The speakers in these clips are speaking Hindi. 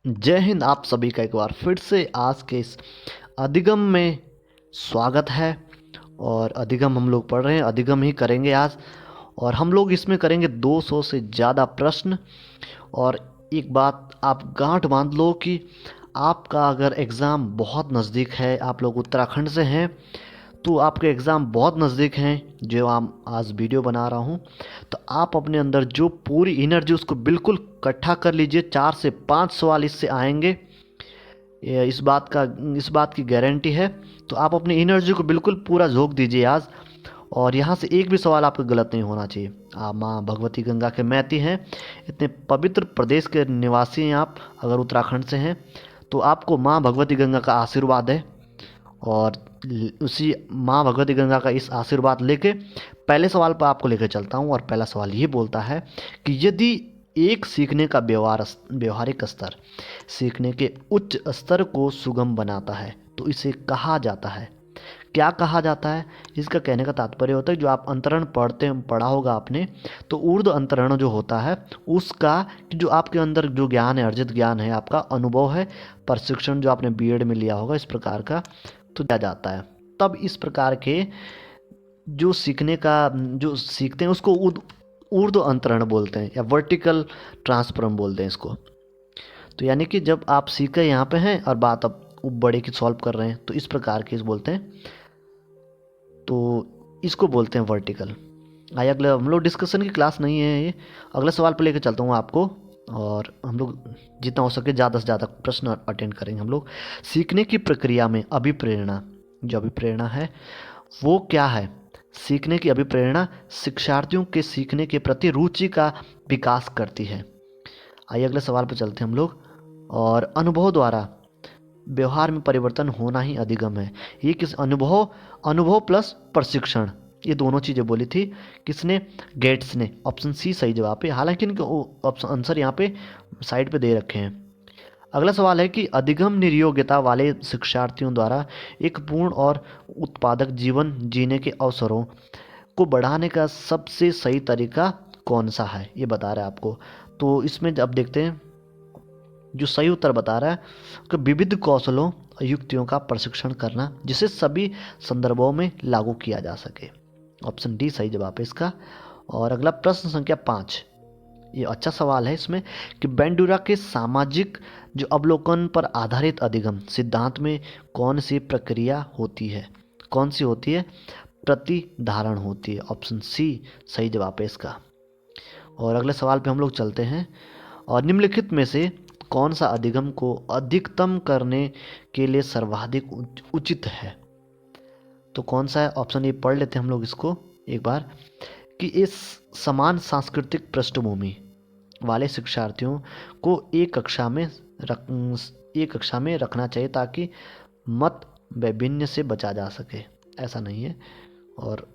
जय हिंद। आप सभी का एक बार फिर से आज के इस अधिगम में स्वागत है। और अधिगम हम लोग पढ़ रहे हैं, अधिगम ही करेंगे आज। और हम लोग इसमें करेंगे 200 से ज़्यादा प्रश्न। और एक बात आप गांठ बांध लो कि आपका अगर एग्ज़ाम बहुत नज़दीक है, आप लोग उत्तराखंड से हैं तो आपके एग्ज़ाम बहुत नज़दीक हैं जो हम आज वीडियो बना रहा हूँ, तो आप अपने अंदर जो पूरी एनर्जी उसको बिल्कुल इकट्ठा कर लीजिए। 4 से 5 सवाल इससे आएंगे, इस बात की गारंटी है। तो आप अपनी एनर्जी को बिल्कुल पूरा झोंक दीजिए आज। और यहाँ से एक भी सवाल आपका गलत नहीं होना चाहिए। आप माँ भगवती गंगा के मैती हैं, इतने पवित्र प्रदेश के निवासी हैं आप। अगर उत्तराखंड से हैं तो आपको माँ भगवती गंगा का आशीर्वाद है। और उसी माँ भगवती गंगा का इस आशीर्वाद लेके पहले सवाल पर आपको लेकर चलता हूँ। और पहला सवाल ये बोलता है कि यदि एक सीखने का व्यवहारिक स्तर सीखने के उच्च स्तर को सुगम बनाता है तो इसे कहा जाता है। क्या कहा जाता है? इसका कहने का तात्पर्य होता है, जो आप अंतरण पढ़ा होगा आपने, तो ऊर्ध्व अंतरण जो होता है उसका, जो आपके अंदर जो ज्ञान है, अर्जित ज्ञान है, आपका अनुभव है, प्रशिक्षण जो आपने बीएड में लिया होगा इस प्रकार का, तो दिया जाता है। तब इस प्रकार के जो सीखते हैं उसको ऊर्ध्व अंतरण बोलते हैं, या वर्टिकल ट्रांसफर बोलते हैं इसको। तो यानी कि जब आप सीखे यहाँ पे हैं और बात अब बड़े की सॉल्व कर रहे हैं, तो इस प्रकार के इस बोलते हैं, तो इसको बोलते हैं वर्टिकल। आइए अगले, हम लोग डिस्कशन की क्लास नहीं है ये, अगले सवाल पर लेकर चलता हूँ आपको। और हम लोग जितना हो सके ज़्यादा से ज़्यादा प्रश्न अटेंड करेंगे हम लोग। सीखने की प्रक्रिया में अभिप्रेरणा, जो अभिप्रेरणा है वो क्या है? सीखने की अभिप्रेरणा शिक्षार्थियों के सीखने के प्रति रुचि का विकास करती है। आइए अगले सवाल पर चलते हैं हम लोग। और अनुभव द्वारा व्यवहार में परिवर्तन होना ही अधिगम है। ये किस अनुभव प्लस प्रशिक्षण, ये दोनों चीज़ें बोली थी किसने? गेट्स ने। ऑप्शन सी सही जवाब है। हालांकि इनके ऑप्शन आंसर यहाँ पे साइड पे दे रखे हैं। अगला सवाल है कि अधिगम निर्योग्यता वाले शिक्षार्थियों द्वारा एक पूर्ण और उत्पादक जीवन जीने के अवसरों को बढ़ाने का सबसे सही तरीका कौन सा है? ये बता रहा है आपको। तो इसमें अब देखते हैं, जो सही उत्तर बता रहा है कि विविध कौशलों और युक्तियों का प्रशिक्षण करना जिसे सभी संदर्भों में लागू किया जा सके। ऑप्शन डी सही जवाब है इसका। और अगला प्रश्न संख्या 5, ये अच्छा सवाल है इसमें कि बेंडूरा के सामाजिक जो अवलोकन पर आधारित अधिगम सिद्धांत में कौन सी प्रक्रिया होती है? कौन सी होती है? प्रतिधारण होती है। ऑप्शन सी सही जवाब है इसका। और अगले सवाल पे हम लोग चलते हैं। और निम्नलिखित में से कौन सा अधिगम को अधिकतम करने के लिए सर्वाधिक उचित है? तो कौन सा है? ऑप्शन ए पढ़ लेते हैं हम लोग इसको एक बार, कि इस समान सांस्कृतिक पृष्ठभूमि वाले शिक्षार्थियों को एक कक्षा में रखना चाहिए ताकि मत वैभिन्न से बचा जा सके। ऐसा नहीं है। और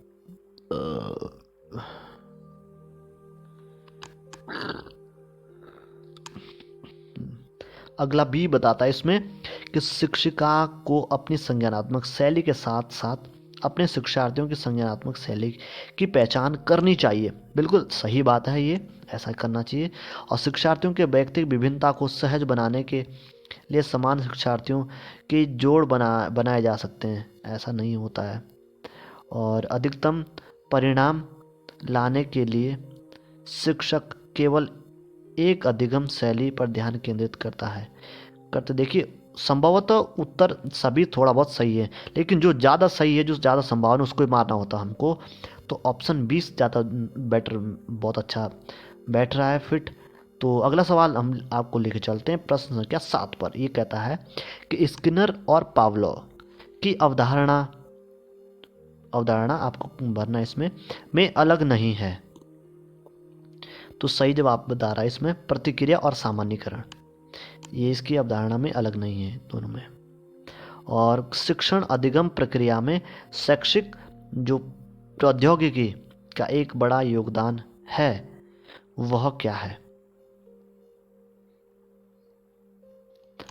अगला बी बताता है इसमें कि शिक्षिका को अपनी संज्ञानात्मक शैली के साथ साथ अपने शिक्षार्थियों की संज्ञानात्मक शैली की पहचान करनी चाहिए। बिल्कुल सही बात है, ये ऐसा करना चाहिए। और शिक्षार्थियों के व्यक्तिगत विभिन्नता को सहज बनाने के लिए समान शिक्षार्थियों के जोड़ बनाए जा सकते हैं, ऐसा नहीं होता है। और अधिकतम परिणाम लाने के लिए शिक्षक केवल एक अधिगम शैली पर ध्यान केंद्रित करता है। देखिए, संभवतः उत्तर सभी थोड़ा बहुत सही है, लेकिन जो ज़्यादा सही है, जो ज़्यादा संभावना, उसको ही मारना होता है हमको। तो ऑप्शन 20 ज़्यादा बेटर, बहुत अच्छा बैठ रहा है फिट। तो अगला सवाल हम आपको लेके चलते हैं प्रश्न संख्या 7 पर। ये कहता है कि स्किनर और पावलोव की अवधारणा आपको भरना इसमें में अलग नहीं है। तो सही जवाब बता रहा है इसमें प्रतिक्रिया और सामान्यीकरण, ये इसकी अवधारणा में अलग नहीं है दोनों में। और शिक्षण अधिगम प्रक्रिया में शैक्षिक जो प्रौद्योगिकी का एक बड़ा योगदान है वह क्या है?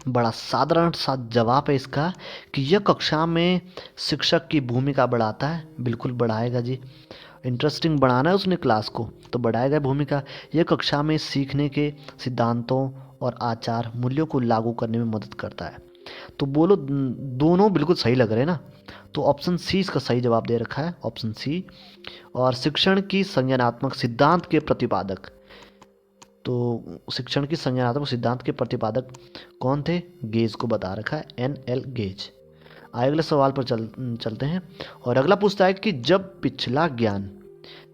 बड़ा साधारण सा जवाब है इसका कि यह कक्षा में शिक्षक की भूमिका बढ़ाता है। बिल्कुल बढ़ाएगा जी, इंटरेस्टिंग बनाना है उसने क्लास को, तो बढ़ाएगा भूमिका। यह कक्षा में सीखने के सिद्धांतों और आचार मूल्यों को लागू करने में मदद करता है। तो बोलो, दोनों बिल्कुल सही लग रहे हैं ना। तो ऑप्शन सी इसका सही जवाब दे रखा है, ऑप्शन सी। और शिक्षण की संज्ञानात्मक सिद्धांत के प्रतिपादक, तो शिक्षण की संज्ञानात्मक सिद्धांत के प्रतिपादक कौन थे? गेज को बता रखा है, NL गेज। आगे अगले सवाल पर चलते हैं। और अगला पूछता है कि जब पिछला ज्ञान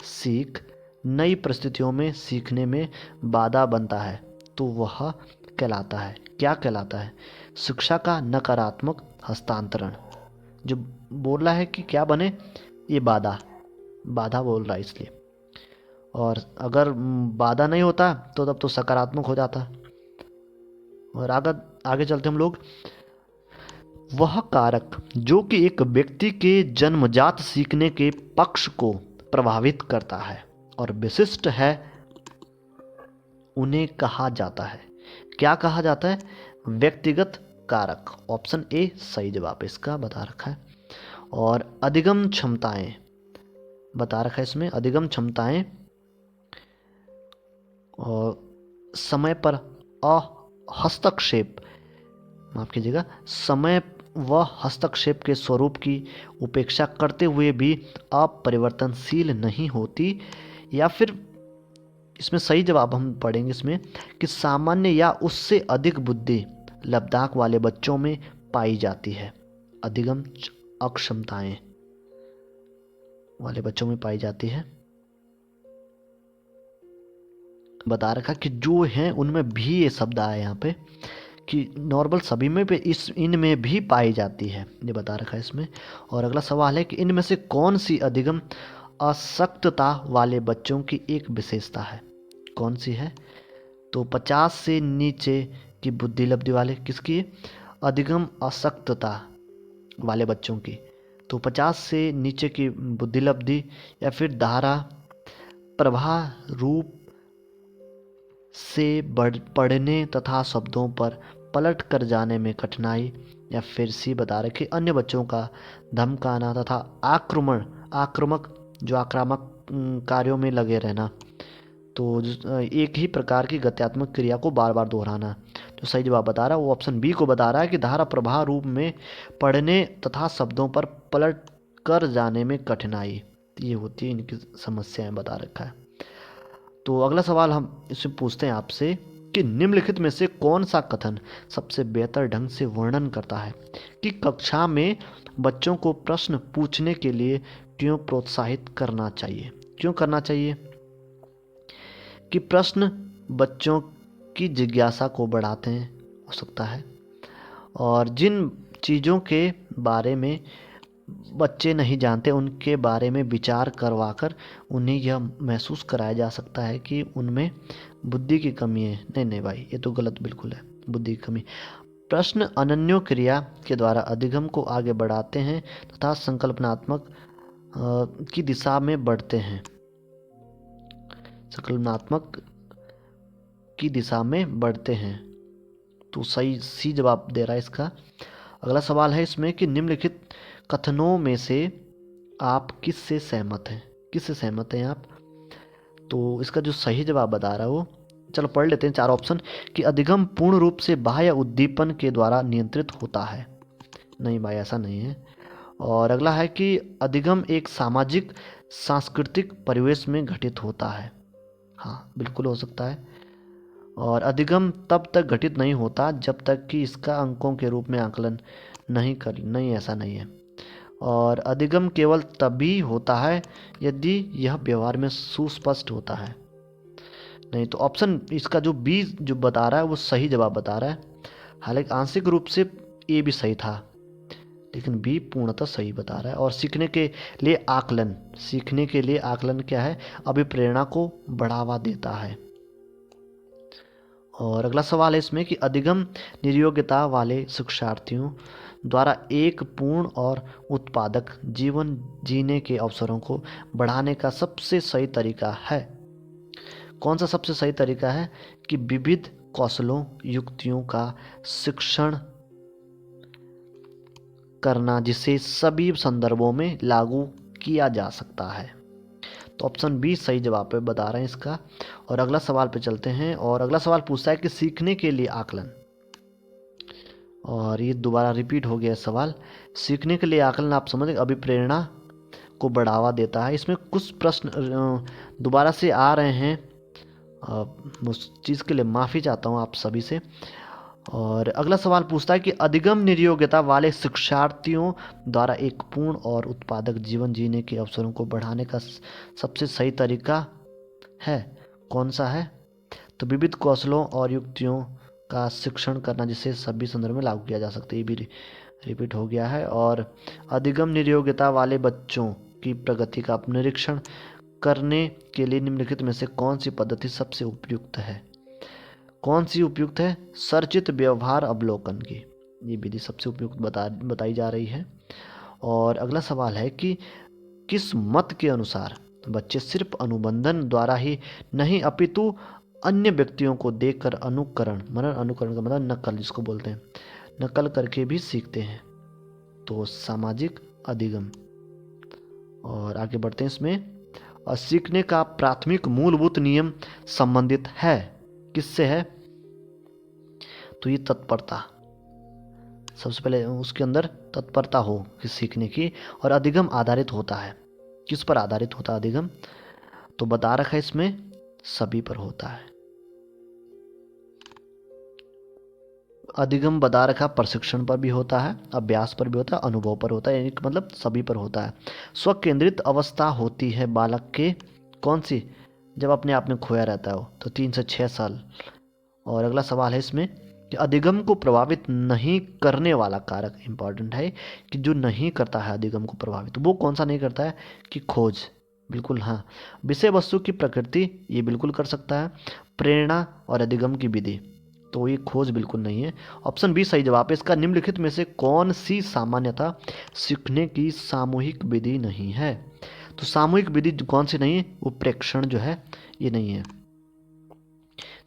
सीख नई परिस्थितियों में सीखने में बाधा बनता है तो वह कहलाता है, क्या कहलाता है? शिक्षा का नकारात्मक हस्तांतरण। जो बोल रहा है कि क्या बने, ये बाधा बोल रहा है इसलिए। और अगर बाधा नहीं होता तो तब तो सकारात्मक हो जाता। और आगे चलते हम लोग। वह कारक जो कि एक व्यक्ति के जन्मजात सीखने के पक्ष को प्रभावित करता है और विशिष्ट है, उन्हें कहा जाता है, क्या कहा जाता है? व्यक्तिगत कारक। ऑप्शन ए सही जवाब इसका बता रखा है। और अधिगम क्षमताएं बता रखा है इसमें, अधिगम क्षमताएं और समय पर हस्तक्षेप, माफ कीजिएगा, समय व हस्तक्षेप के स्वरूप की उपेक्षा करते हुए भी अपरिवर्तनशील नहीं होती। या फिर इसमें सही जवाब हम पढ़ेंगे इसमें कि सामान्य या उससे अधिक बुद्धि लब्धाक वाले बच्चों में पाई जाती है। अधिगम अक्षमताएं वाले बच्चों में पाई जाती है। बता रखा कि जो हैं उनमें भी ये शब्द आया यहाँ पे कि नॉर्मल सभी में पे इनमें भी पाई जाती है, ये बता रखा है इसमें। और अगला सवाल है कि इनमें से कौन सी अधिगम अशक्तता वाले बच्चों की एक विशेषता है? कौन सी है? तो 50 से नीचे की बुद्धि लब्धि वाले, किसकी? अधिगम अशक्तता वाले बच्चों की। तो 50 से नीचे की बुद्धि लब्धि, या फिर धारा प्रवाह रूप से पढ़ने तथा शब्दों पर पलट कर जाने में कठिनाई, या फिर सी बता रखे अन्य बच्चों का धमकाना तथा आक्रामक कार्यों में लगे रहना। तो एक ही प्रकार की गत्यात्मक क्रिया को बार बार दोहराना। जो सही जवाब बता रहा है वो ऑप्शन बी को बता रहा है कि धारा प्रवाह रूप में पढ़ने तथा शब्दों पर पलट कर जाने में कठिनाई, ये होती है इनकी समस्याएं, बता रखा है। तो अगला सवाल हम इसमें पूछते हैं आपसे कि निम्नलिखित में से कौन सा कथन सबसे बेहतर ढंग से वर्णन करता है कि कक्षा में बच्चों को प्रश्न पूछने के लिए क्यों प्रोत्साहित करना चाहिए? क्यों करना चाहिए? कि प्रश्न बच्चों की जिज्ञासा को बढ़ाते हैं, हो सकता है, और जिन चीज़ों के बारे में बच्चे नहीं जानते उनके बारे में विचार करवाकर उन्हें यह महसूस कराया जा सकता है कि उनमें बुद्धि की कमी है। नहीं भाई, ये तो गलत बिल्कुल है, बुद्धि की कमी। प्रश्न अनन्य क्रिया के द्वारा अधिगम को आगे बढ़ाते हैं तथा संकल्पनात्मक की दिशा में बढ़ते हैं, संकल्पनात्मक की दिशा में बढ़ते हैं। तो सही सी जवाब दे रहा है इसका। अगला सवाल है इसमें कि निम्नलिखित कथनों में से आप किससे सहमत हैं? किससे सहमत हैं आप? तो इसका जो सही जवाब बता रहा है वो, चलो पढ़ लेते हैं चार ऑप्शन। कि अधिगम पूर्ण रूप से बाह्य उद्दीपन के द्वारा नियंत्रित होता है। नहीं भाई, ऐसा नहीं है। और अगला है कि अधिगम एक सामाजिक सांस्कृतिक परिवेश में घटित होता है। हाँ, बिल्कुल हो सकता है। और अधिगम तब तक घटित नहीं होता जब तक कि इसका अंकों के रूप में आकलन नहीं, ऐसा नहीं है। और अधिगम केवल तभी होता है यदि यह व्यवहार में सुस्पष्ट होता है। नहीं, तो ऑप्शन इसका जो बी जो बता रहा है वो सही जवाब बता रहा है। हालांकि आंशिक रूप से ए भी सही था, लेकिन बी पूर्णतः सही बता रहा है। और सीखने के लिए आकलन क्या है? अभिप्रेरणा को बढ़ावा देता है। और अगला सवाल है इसमें कि अधिगम निर्योग्यता वाले शिक्षार्थियों द्वारा एक पूर्ण और उत्पादक जीवन जीने के अवसरों को बढ़ाने का सबसे सही तरीका है। कौन सा सबसे सही तरीका है? कि विविध कौशलों युक्तियों का शिक्षण करना जिसे सभी संदर्भों में लागू किया जा सकता है। तो ऑप्शन बी सही जवाब है, बता रहे हैं इसका। और अगला सवाल पे चलते हैं, और अगला सवाल पूछता है कि सीखने के लिए आकलन, और ये दोबारा रिपीट हो गया सवाल। सीखने के लिए आकलन आप समझ, अभिप्रेरणा को बढ़ावा देता है। इसमें कुछ प्रश्न दोबारा से आ रहे हैं, उस चीज़ के लिए माफ़ी चाहता हूँ आप सभी से। और अगला सवाल पूछता है कि अधिगम निर्योग्यता वाले शिक्षार्थियों द्वारा एक पूर्ण और उत्पादक जीवन जीने के अवसरों को बढ़ाने का सबसे सही तरीका है कौन सा है? तो विविध कौशलों और युक्तियों का शिक्षण करना, जिसे सभी संदर्भ में लागू किया जा सकता है। ये भी रिपीट हो गया है। और अधिगम निर्योग्यता वाले बच्चों की प्रगति का निरीक्षण करने के लिए निम्नलिखित में से कौन सी पद्धति सबसे उपयुक्त है? कौन सी उपयुक्त है? सरचित व्यवहार अवलोकन की ये विधि सबसे उपयुक्त बताई जा रही है। और अगला सवाल है कि किस मत के अनुसार बच्चे सिर्फ अनुबंधन द्वारा ही नहीं अपितु अन्य व्यक्तियों को देखकर अनुकरण का मतलब नकल जिसको बोलते हैं, नकल करके भी सीखते हैं? तो सामाजिक अधिगम। और आगे बढ़ते हैं इसमें। और सीखने का प्राथमिक मूलभूत नियम संबंधित है किससे है? तो ये तत्परता, सबसे पहले उसके अंदर तत्परता हो कि सीखने की। और अधिगम आधारित होता है, किस पर आधारित होता है अधिगम? तो बता रखा है इसमें सभी पर होता है। अधिगम बता रखा प्रशिक्षण पर भी होता है, अभ्यास पर भी होता है, अनुभव पर होता है, यानी मतलब सभी पर होता है। स्व केंद्रित अवस्था होती है बालक के कौन सी? जब अपने आप में खोया रहता है वो, तो 3 से 6 साल। और अगला सवाल है इसमें कि अधिगम को प्रभावित नहीं करने वाला कारक, इंपॉर्टेंट है कि जो नहीं करता है अधिगम को प्रभावित, वो कौन सा नहीं करता है? कि खोज, बिल्कुल हाँ। विषय वस्तु की प्रकृति, ये बिल्कुल कर सकता है। प्रेरणा और अधिगम की विधि, तो ये खोज बिल्कुल नहीं है। ऑप्शन बी सही जवाब है इसका। निम्नलिखित में से कौन सी सामान्यता सीखने की सामूहिक विधि नहीं है? तो सामूहिक विधि कौन सी नहीं है? वो प्रेक्षण जो है ये नहीं है,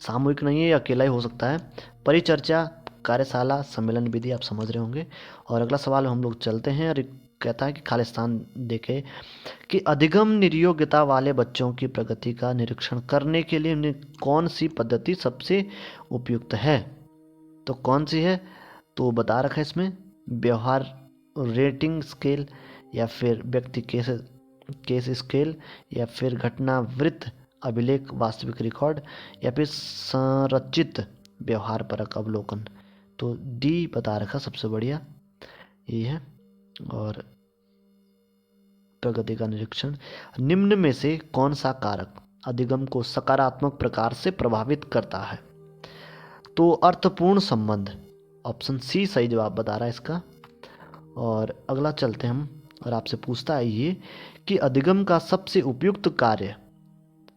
सामूहिक नहीं है, ये अकेला ही हो सकता है। परिचर्चा, कार्यशाला, सम्मेलन विधि आप समझ रहे होंगे। और अगला सवाल हम लोग चलते हैं, और कहता है कि खालिस्तान देखे कि अधिगम निर्योग्यता वाले बच्चों की प्रगति का निरीक्षण करने के लिए कौन सी पद्धति सबसे उपयुक्त है? तो कौन सी है? तो बता रखा है इसमें व्यवहार रेटिंग स्केल, या फिर व्यक्ति केस स्केल, या फिर घटनावृत्त अभिलेख वास्तविक रिकॉर्ड, या फिर संरचित व्यवहार परक अवलोकन। तो डी बता रखा सबसे बढ़िया ये है। और प्रगति का निरीक्षण, निम्न में से कौन सा कारक अधिगम को सकारात्मक प्रकार से प्रभावित करता है? तो अर्थपूर्ण संबंध, ऑप्शन सी सही जवाब बता रहा है इसका। और अगला चलते हम, और आपसे पूछता है ये कि अधिगम का सबसे उपयुक्त कार्य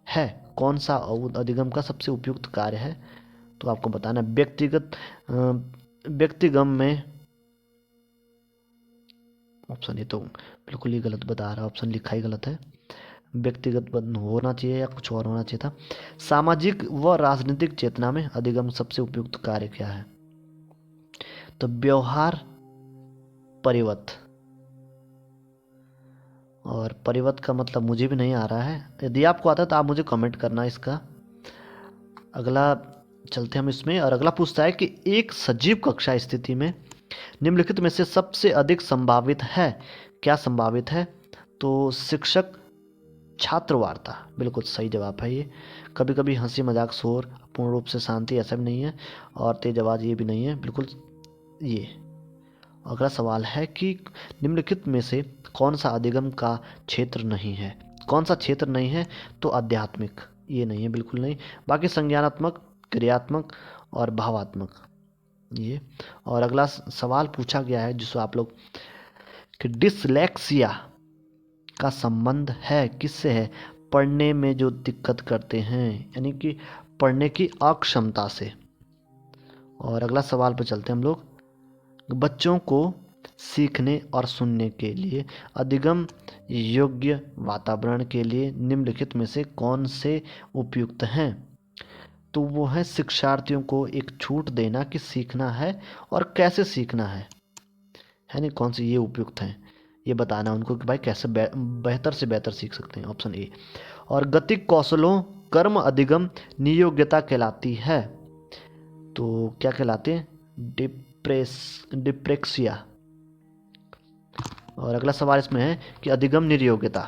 है कौन सा? अधिगम का सबसे उपयुक्त कार्य है, तो आपको बताना व्यक्तिगम में, ऑप्शन ये तो बिल्कुल ही गलत बता रहा है, ऑप्शन लिखा ही गलत है, व्यक्तिगत होना चाहिए या कुछ और होना चाहिए था। सामाजिक व राजनीतिक चेतना में अधिगम सबसे उपयुक्त कार्य क्या है? तो व्यवहार परिवर्त, और परिवर्त का मतलब मुझे भी नहीं आ रहा है, यदि आपको आता है तो आप मुझे कमेंट करना इसका। अगला चलते हम इसमें, और अगला पूछता है कि एक सजीव कक्षा स्थिति में निम्नलिखित में से सबसे अधिक संभावित है, क्या संभावित है? तो शिक्षक छात्र वार्ता, बिल्कुल सही जवाब है ये। कभी कभी हंसी मजाक शोर, पूर्ण रूप से शांति, ऐसा भी नहीं है। और तेज आवाज़, ये भी नहीं है, बिल्कुल ये। अगला सवाल है कि निम्नलिखित में से कौन सा अधिगम का क्षेत्र नहीं है? कौन सा क्षेत्र नहीं है? तो आध्यात्मिक, ये नहीं है, बिल्कुल नहीं। बाकी संज्ञानात्मक, क्रियात्मक और भावात्मक ये। और अगला सवाल पूछा गया है जिसको आप लोग कि डिसलेक्सिया का संबंध है किससे है? पढ़ने में जो दिक्कत करते हैं, यानी कि पढ़ने की अक्षमता से। और अगला सवाल पर चलते हैं हम लोग। बच्चों को सीखने और सुनने के लिए अधिगम योग्य वातावरण के लिए निम्नलिखित में से कौन से उपयुक्त हैं? तो वो है शिक्षार्थियों को एक छूट देना कि सीखना है और कैसे सीखना है नहीं, कौन से ये उपयुक्त हैं? ये बताना उनको कि भाई कैसे बेहतर से बेहतर सीख सकते हैं, ऑप्शन ए। और गतिक कौशलों कर्म अधिगम नियोग्यता कहलाती है, तो क्या कहलाते हैं, डिप्रेक्सिया। और अगला सवाल इसमें है कि अधिगम निर्योग्यता।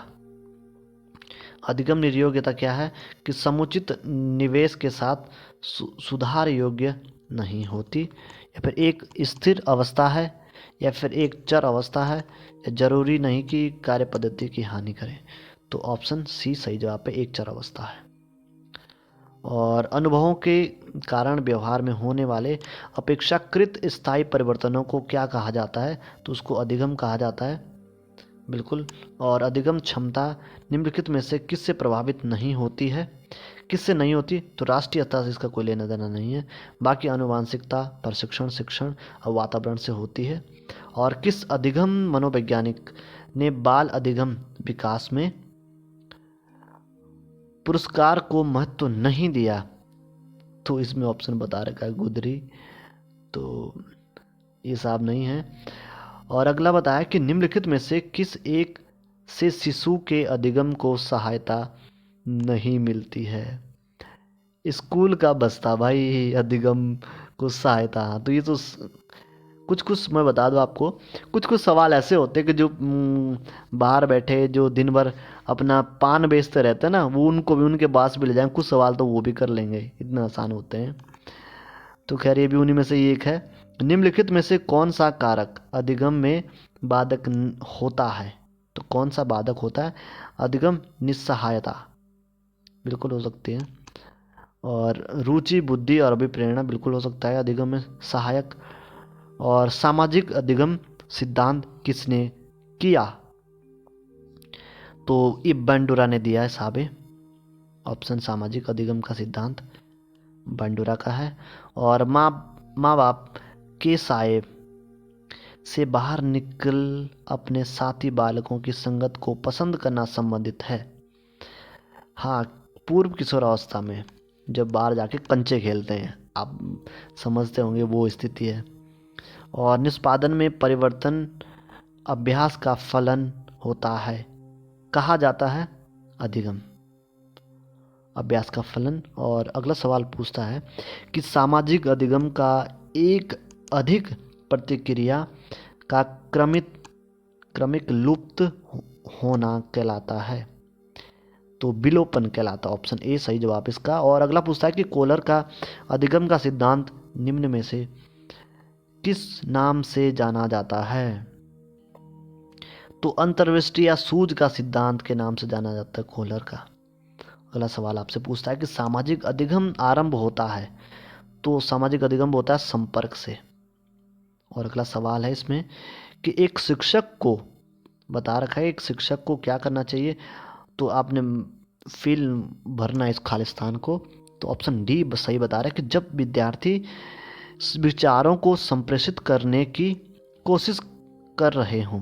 अधिगम निर्योग्यता क्या है कि समुचित निवेश के साथ सुधार योग्य नहीं होती, या फिर एक स्थिर अवस्था है, या फिर एक चर अवस्था है, या जरूरी नहीं कि कार्य पद्धति की हानि करे। तो ऑप्शन सी सही जवाब है, एक चर अवस्था है। और अनुभवों के कारण व्यवहार में होने वाले अपेक्षाकृत स्थायी परिवर्तनों को क्या कहा जाता है, तो उसको अधिगम कहा जाता है, बिल्कुल। और अधिगम क्षमता निम्नलिखित में से किससे प्रभावित नहीं होती है, किससे नहीं होती, तो राष्ट्रीय अवस्था से इसका कोई लेना देना नहीं है, बाकी आनुवांशिकता, प्रशिक्षण, शिक्षण और वातावरण से होती है। और किस अधिगम मनोवैज्ञानिक ने बाल अधिगम विकास में पुरस्कार को महत्व नहीं दिया, तो इसमें ऑप्शन बता रखा है गुदरी, तो ये साहब नहीं है। और अगला बताया कि निम्नलिखित में से किस एक से शिशु के अधिगम को सहायता नहीं मिलती है, स्कूल का बस्ता भाई अधिगम को सहायता। तो ये तो कुछ कुछ मैं बता दूं आपको, कुछ कुछ सवाल ऐसे होते हैं कि जो बाहर बैठे जो दिन भर अपना पान बेचते रहते हैं ना, वो उनको भी उनके पास भी ले जाएं, कुछ सवाल तो वो भी कर लेंगे, इतना आसान होते हैं। तो खैर ये भी उन्हीं में से ही एक है। निम्नलिखित में से कौन सा कारक अधिगम में बाधक होता है, तो कौन सा बाधक होता है, अधिगम निस्सहायता बिल्कुल हो सकती है, और रुचि बुद्धि और अभिप्रेरणा बिल्कुल हो सकता है अधिगम में सहायक। और सामाजिक अधिगम सिद्धांत किसने किया, तो इब बंडूरा ने दिया है साहब, ऑप्शन सामाजिक अधिगम का सिद्धांत बंडूरा का है। और माँ बाप के साए से बाहर निकल अपने साथी बालकों की संगत को पसंद करना संबंधित है। हाँ, पूर्व किशोरावस्था में जब बाहर जाके कंचे खेलते हैं, आप समझते होंगे वो स्थिति है। और निष्पादन में परिवर्तन अभ्यास का फलन होता है, कहा जाता है अधिगम, अभ्यास का फलन। और अगला सवाल पूछता है कि सामाजिक अधिगम का एक अधिक प्रतिक्रिया का क्रमिक लुप्त होना कहलाता है, तो विलोपन कहलाता है, ऑप्शन ए सही जवाब इसका। और अगला पूछता है कि कोलर का अधिगम का सिद्धांत निम्न में से किस नाम से जाना जाता है, तो अंतर्वृष्टि या सूझ का सिद्धांत के नाम से जाना जाता है कोलर का। अगला सवाल आपसे पूछता है कि सामाजिक अधिगम आरंभ होता है, तो सामाजिक अधिगम होता है संपर्क से। और अगला सवाल है इसमें कि एक शिक्षक को बता रखा है, एक शिक्षक को क्या करना चाहिए, तो आपने फिल भरना है इस खालिस्तान को, तो ऑप्शन डी सही बता रहा है कि जब विद्यार्थी विचारों को संप्रेषित करने की कोशिश कर रहे हों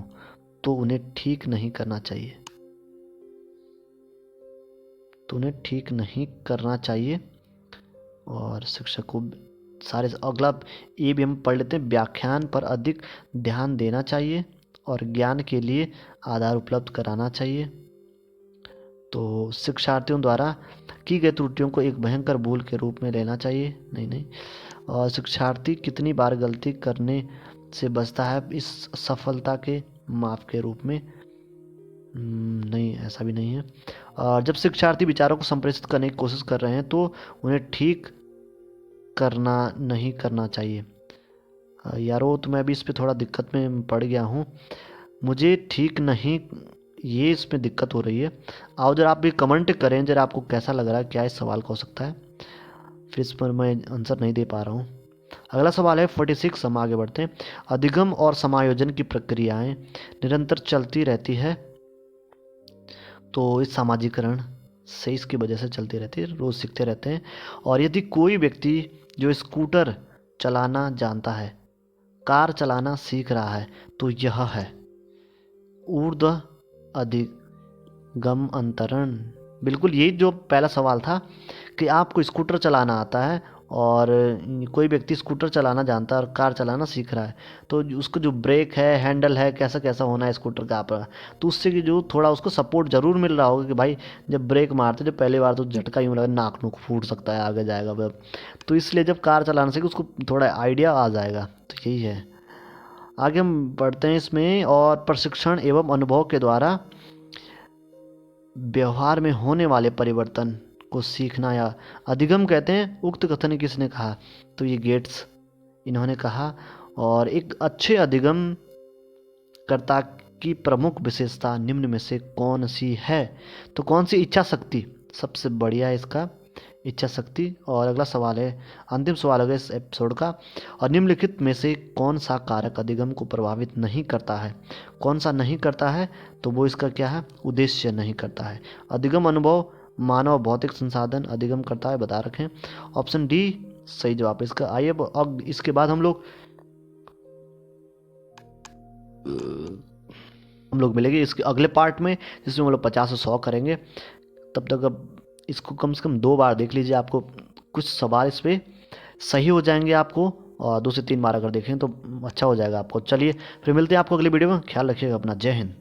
तो उन्हें ठीक नहीं करना चाहिए, तो उन्हें ठीक नहीं करना चाहिए। और शिक्षक को सारे अगला ये भी हम पढ़ लेते हैं, व्याख्यान पर अधिक ध्यान देना चाहिए और ज्ञान के लिए आधार उपलब्ध कराना चाहिए। तो शिक्षार्थियों द्वारा की गई त्रुटियों को एक भयंकर भूल के रूप में लेना चाहिए, नहीं। और शिक्षार्थी कितनी बार गलती करने से बचता है इस सफलता के माप के रूप में, नहीं ऐसा भी नहीं है। और जब शिक्षार्थी विचारों को संप्रेषित करने की कोशिश कर रहे हैं तो उन्हें ठीक करना नहीं करना चाहिए। यारो तो मैं भी इस पे थोड़ा दिक्कत में पड़ गया हूँ, मुझे ठीक नहीं, ये इसमें दिक्कत हो रही है। आओ जरा आप भी कमेंट करें जरा आपको कैसा लग रहा है, क्या इस सवाल का हो सकता है, फिर इस पर मैं आंसर नहीं दे पा रहा हूँ। अगला सवाल है 46, हम आगे बढ़ते हैं। अधिगम और समायोजन की प्रक्रियाएं निरंतर चलती रहती है, तो इस सामाजिकरण से इसकी वजह से चलती रहती है, रोज़ सीखते रहते हैं। और यदि कोई व्यक्ति जो स्कूटर चलाना जानता है, कार चलाना सीख रहा है, तो यह है ऊर्ध्व अधिगम अंतरण। बिल्कुल यही जो पहला सवाल था कि आपको स्कूटर चलाना आता है और कोई व्यक्ति स्कूटर चलाना जानता है और कार चलाना सीख रहा है, तो उसको जो ब्रेक है, हैंडल है, कैसा कैसा होना है स्कूटर का आप, तो उससे कि जो थोड़ा उसको सपोर्ट ज़रूर मिल रहा होगा कि भाई जब ब्रेक मारते जब पहली बार तो झटका यूँ लगा, नाक नूक फूट सकता है, आगे जाएगा वह। तो इसलिए जब कार चलाना सीखे उसको थोड़ा आइडिया आ जाएगा। तो यही है। आगे हम बढ़ते हैं इसमें। और प्रशिक्षण एवं अनुभव के द्वारा व्यवहार में होने वाले परिवर्तन को सीखना या अधिगम कहते हैं। उक्त कथन किसने कहा? तो ये गेट्स, इन्होंने कहा। और एक अच्छे अधिगम कर्ता की प्रमुख विशेषता निम्न में से कौन सी है? तो कौन सी? इच्छा शक्ति सबसे बढ़िया है इसका, इच्छा शक्ति। और अगला सवाल है, अंतिम सवाल होगा इस एपिसोड का। और निम्नलिखित में से कौन सा कारक अधिगम को प्रभावित नहीं करता है? कौन सा नहीं करता है? तो वो इसका क्या है? उद्देश्य नहीं करता है। अधिगम अनुभव मानव भौतिक संसाधन अधिगम करता है, बता रखें। ऑप्शन डी सही जवाब इसका। आइए अब इसके बाद हम लोग मिलेंगे इसके अगले पार्ट में, जिसमें हम लोग 50 से 100 करेंगे। तब तक अब इसको कम से कम 2 बार देख लीजिए, आपको कुछ सवाल इस पर सही हो जाएंगे आपको, और 2 से 3 बार अगर देखें तो अच्छा हो जाएगा आपको। चलिए फिर मिलते हैं आपको अगली वीडियो में। ख्याल रखिएगा अपना। जय हिंद।